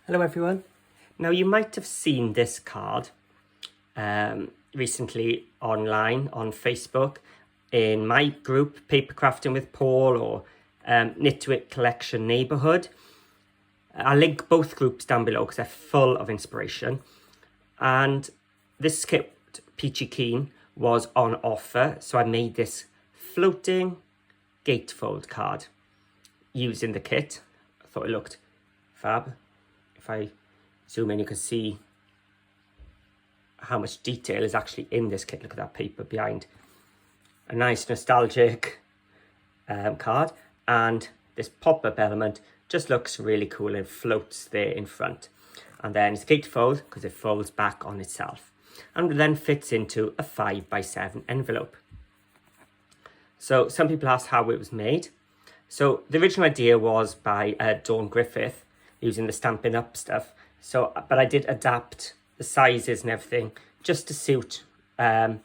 Hello everyone. Now you might have seen this card recently online on Facebook in my group Paper Crafting with Paul or Knit to It Collection Neighbourhood. I'll link both groups down below because they're full of inspiration. And this kit, Peachy Keen, was on offer, so I made this floating gatefold card using the kit. I thought it looked fab. If I zoom in, you can see how much detail is actually in this kit. Look at that paper behind. A nice nostalgic card, and this pop-up element just looks really cool and floats there in front. And then it's gatefold because it folds back on itself and then fits into a 5x7 envelope. So some people asked how it was made. So the original idea was by Dawn Griffith, using the Stampin' Up stuff. But I did adapt the sizes and everything just to suit the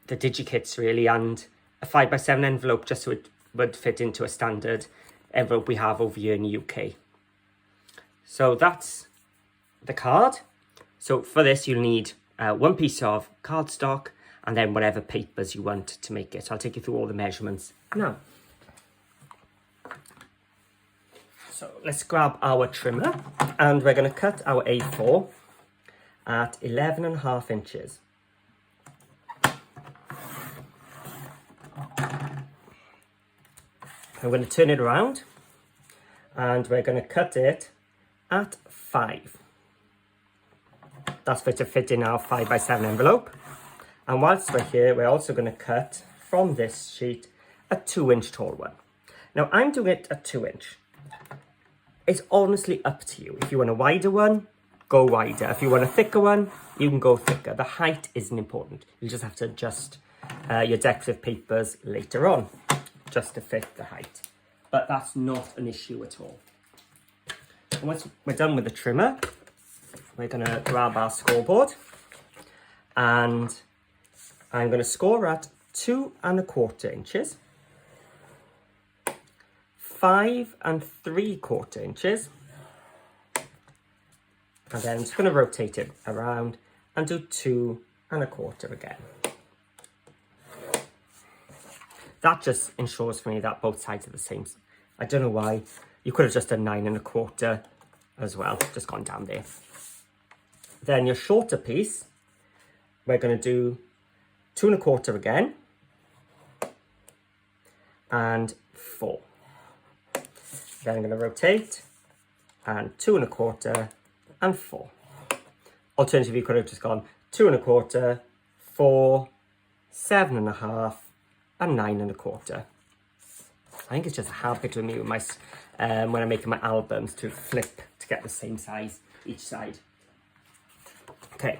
DigiKits really, and a 5x7 envelope just so it would fit into a standard envelope we have over here in the UK. So that's the card. So for this you'll need one piece of cardstock and then whatever papers you want to make it. So I'll take you through all the measurements now. So let's grab our trimmer and we're going to cut our A4 at 11.5 inches. I'm going to turn it around and we're going to cut it at 5. That's for it to fit in our 5x7 envelope. And whilst we're here, we're also going to cut from this sheet a 2-inch tall one. Now I'm doing it at 2-inch. It's honestly up to you. If you want a wider one, go wider. If you want a thicker one, you can go thicker. The height isn't important. You just have to adjust your decorative papers later on just to fit the height. But that's not an issue at all. And once we're done with the trimmer, we're going to grab our scoreboard and I'm going to score at 2¼ inches. 5 3/4 inches, and then I'm just going to rotate it around and do 2¼ again. That just ensures for me that both sides are the same. I don't know why. You could have just done 9¼ as well, just gone down there. Then your shorter piece, we're going to do 2¼ again and 4. Then I'm going to rotate and 2¼ and 4. Alternatively, you could have just gone 2¼ 4 7.5 and 9¼ I think it's just a habit with me with my when I'm making my albums to flip to get the same size each side. Okay,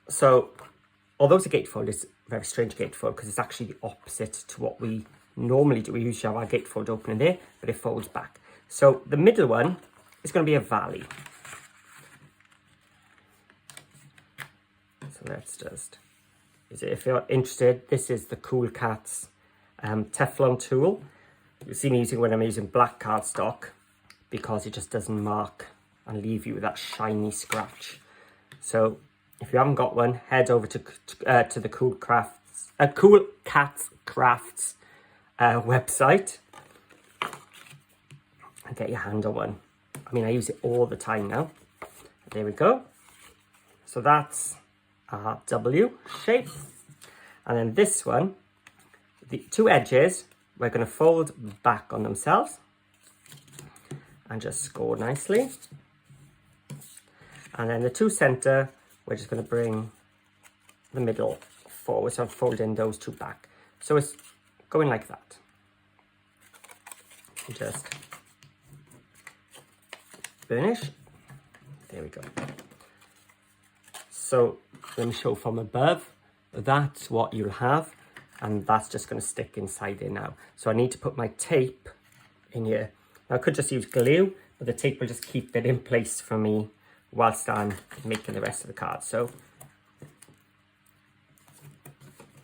so although it's a gatefold, it's a very strange gatefold because it's actually the opposite to what we normally do. We usually have our gatefold open in there, but it folds back. So the middle one is going to be a valley. So let's just, if you're interested, this is the Cool Cats Teflon tool. You see me using when I'm using black cardstock because it just doesn't mark and leave you with that shiny scratch. So if you haven't got one, head over to the Cool Cats Crafts website and get your hand on one. I mean, I use it all the time now. There we go. So that's our W shape. And then this one, the two edges, we're going to fold back on themselves and just score nicely. And then the two center, we're just going to bring the middle forward. So I'm folding those two back. So it's going like that. Just burnish. There we go. So let me show from above. That's what you'll have, and that's just going to stick inside there now. So I need to put my tape in here. Now I could just use glue, but the tape will just keep it in place for me whilst I'm making the rest of the card. So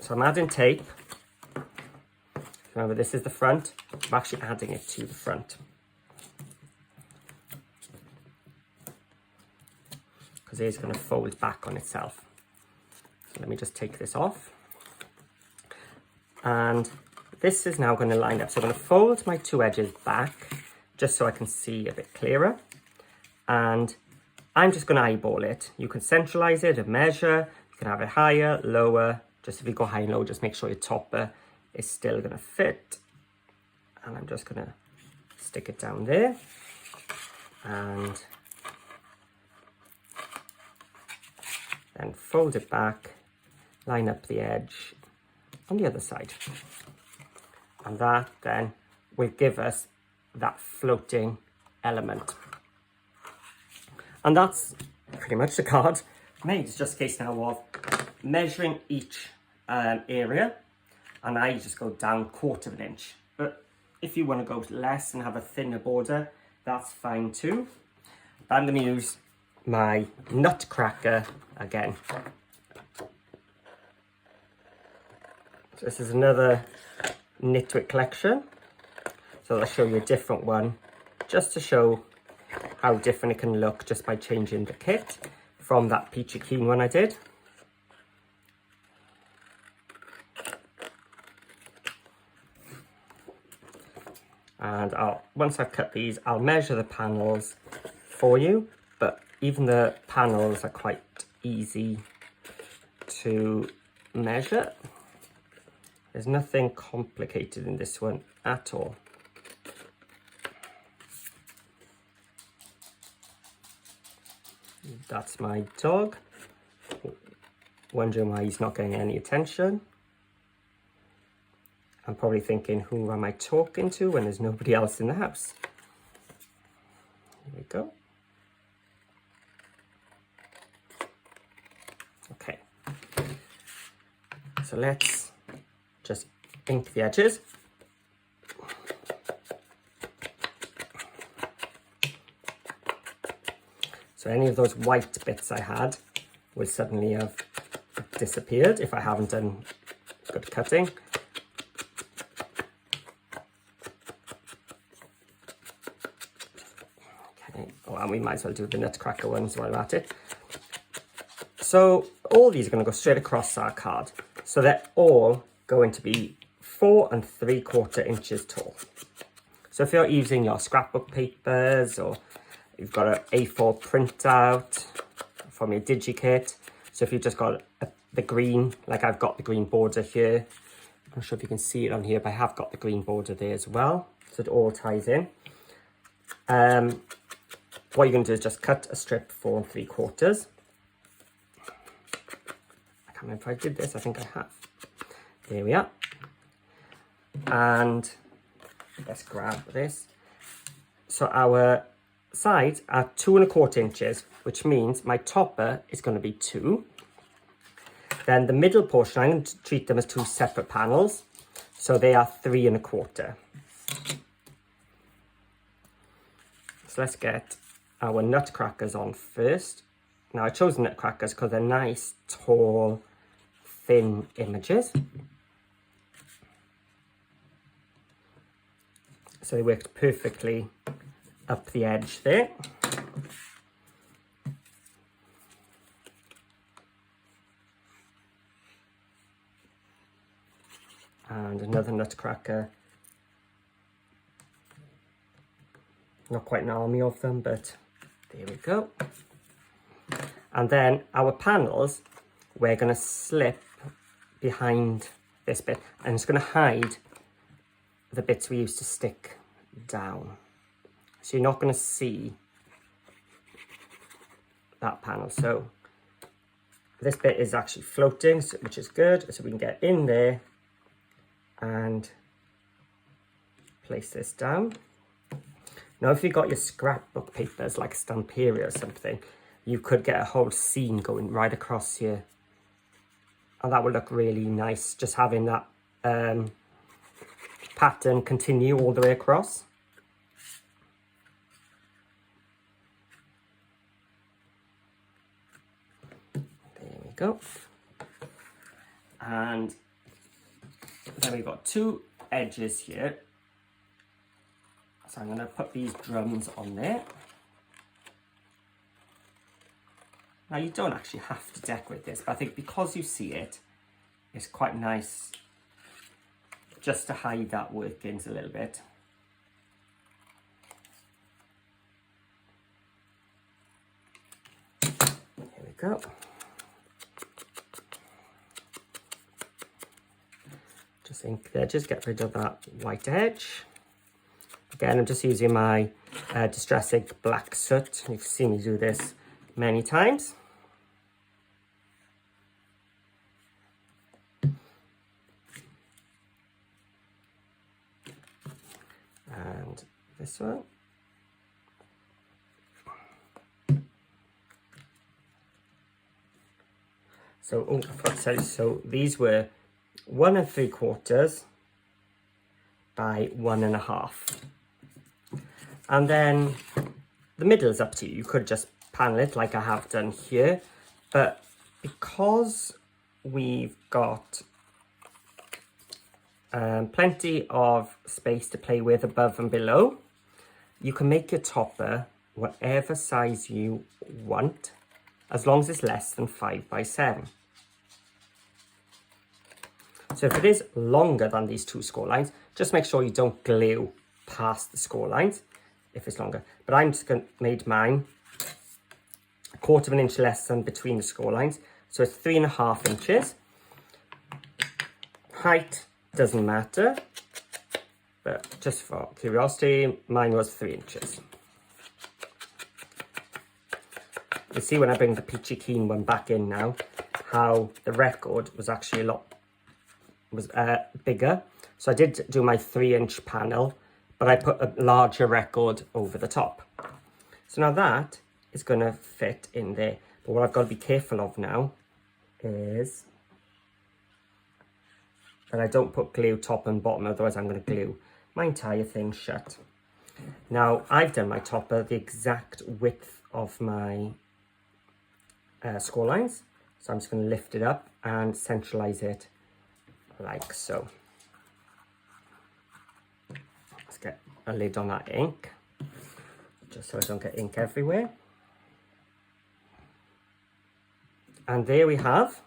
I'm adding tape. Remember, this is the front. I'm actually adding it to the front. because it is going to fold back on itself. So let me just take this off. And this is now going to line up. So I'm going to fold my two edges back just so I can see a bit clearer. And I'm just going to eyeball it. You can centralize it and measure. You can have it higher, lower. Just if you go high and low, just make sure your topper is still going to fit. And I'm just going to stick it down there. And then fold it back, line up the edge on the other side. And that then will give us that floating element. And that's pretty much the card made. It's just a case now of measuring each area, and I just go down 1/4 inch. But if you want to go less and have a thinner border, that's fine too. But I'm going to use my Nutcracker again. So this is another Knitwit collection. So I'll show you a different one, just to show how different it can look just by changing the kit from that Peachy Keen one I did. And once I've cut these, I'll measure the panels for you, but even the panels are quite easy to measure. There's nothing complicated in this one at all. That's my dog, wondering why he's not getting any attention. I'm probably thinking, who am I talking to when there's nobody else in the house? Here we go. Okay. So let's just ink the edges. So any of those white bits I had will suddenly have disappeared if I haven't done good cutting. Okay, oh, and we might as well do the Nutcracker ones while we're at it. So all these are going to go straight across our card. So they're all going to be 4 3/4 inches tall. So if you're using your scrapbook papers, or you've got an A4 printout from your DigiKit, so if you've just got the green, like I've got the green border here, I'm not sure if you can see it on here, but I have got the green border there as well, so it all ties in. What you're going to do is just cut a strip 4 3/4. I can't remember if I did this, I think I have. There we are. And let's grab this. So our sides are 2 1/4 inches, which means my topper is going to be 2. Then the middle portion, I'm going to treat them as 2 separate panels. So they are 3 1/4. So let's get our Nutcrackers on first. Now I chose Nutcrackers because they're nice, tall, thin images. So they worked perfectly up the edge there. And another Nutcracker. Not quite an army of them, but there we go. And then our panels, we're going to slip behind this bit, and it's going to hide the bits we used to stick down. So you're not going to see that panel. So this bit is actually floating, which is good. So we can get in there and place this down. Now, if you've got your scrapbook papers, like Stamperia or something, you could get a whole scene going right across here. And that would look really nice, just having that pattern continue all the way across. There we go. And then we've got 2 edges here. So I'm going to put these drums on there. Now you don't actually have to decorate this, but I think because you see it, it's quite nice just to hide that workings a little bit. Here we go. Just ink there, just get rid of that white edge. Again, I'm just using my Distress Ink Black Soot. You've seen me do this many times. And this one. So, oh, I forgot to tell you, so these were 1 3/4 by 1 1/2. And then the middle is up to you. You could just panel it like I have done here, but because we've got plenty of space to play with above and below, you can make your topper whatever size you want, as long as it's less than 5 by 7. So if it is longer than these 2 score lines, just make sure you don't glue past the score lines if it's longer. But I'm just made mine 1/4 of an inch less than between the score lines, so it's 3 1/2 inches. Height doesn't matter, but just for curiosity, mine was 3 inches. You see when I bring the Peachy Keen one back in now, how the record was actually a lot bigger. So I did do my 3-inch panel, but I put a larger record over the top. So now that is going to fit in there. But what I've got to be careful of now is that I don't put glue top and bottom, otherwise I'm going to glue my entire thing shut. Now I've done my topper the exact width of my score lines, so I'm just going to lift it up and centralize it like so. Let's get a lid on that ink, just so I don't get ink everywhere. And there we have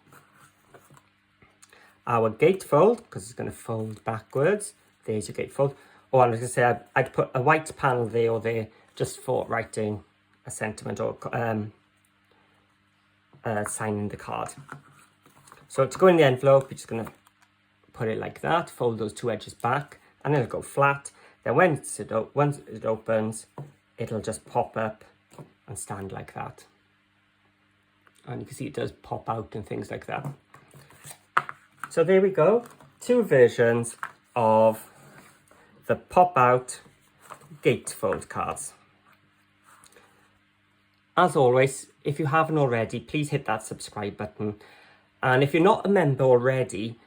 our gatefold, because it's going to fold backwards. There's your gatefold. Oh, I was going to say I'd put a white panel there or there just for writing a sentiment or signing the card. So to go in the envelope, you're just going to put it like that, fold those 2 edges back, and it'll go flat. Then once it opens, it'll just pop up and stand like that. And you can see it does pop out and things like that. So there we go, 2 versions of the pop-out gatefold cards. As always, if you haven't already, please hit that subscribe button. And if you're not a member already,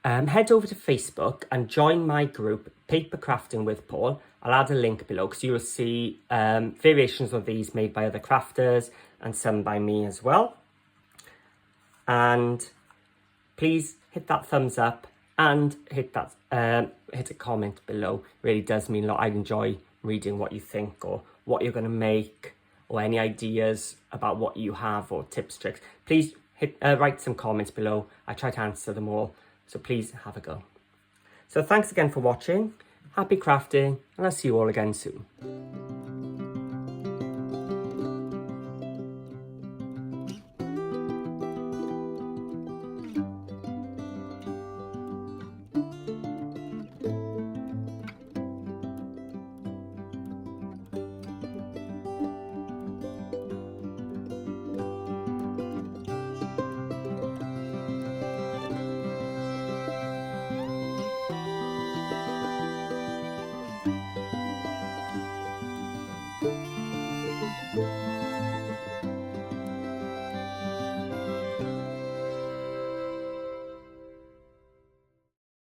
head over to Facebook and join my group, Paper Crafting with Paul. I'll add a link below because you'll see variations of these made by other crafters and some by me as well. And please hit that thumbs up and hit a comment below. It really does mean a lot. I enjoy reading what you think or what you're going to make or any ideas about what you have or tips, tricks. Please write some comments below. I try to answer them all, so please have a go. So thanks again for watching. Happy crafting, and I'll see you all again soon.